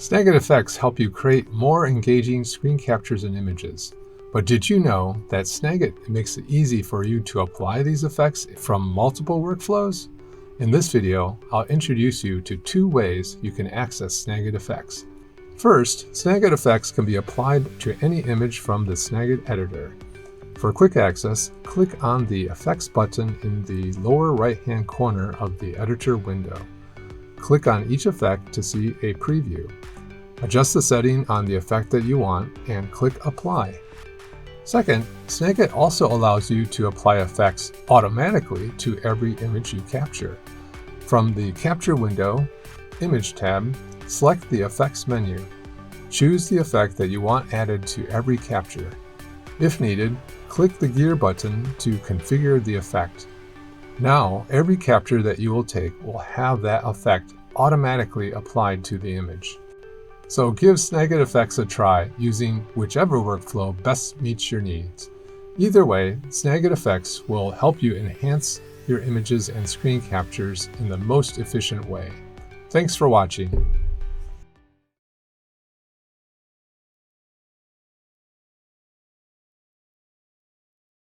Snagit effects help you create more engaging screen captures and images. But did you know that Snagit makes it easy for you to apply these effects from multiple workflows? In this video, I'll introduce you to 2 ways you can access Snagit effects. First, Snagit effects can be applied to any image from the Snagit editor. For quick access, click on the Effects button in the lower right-hand corner of the editor window. Click on each effect to see a preview. Adjust the setting on the effect that you want and click Apply. Second, Snagit also allows you to apply effects automatically to every image you capture. From the Capture window, Image tab, select the Effects menu. Choose the effect that you want added to every capture. If needed, click the Gear button to configure the effect. Now, every capture that you will take will have that effect automatically applied to the image. So give Snagit effects a try using whichever workflow best meets your needs. Either way, Snagit effects will help you enhance your images and screen captures in the most efficient way. Thanks for watching.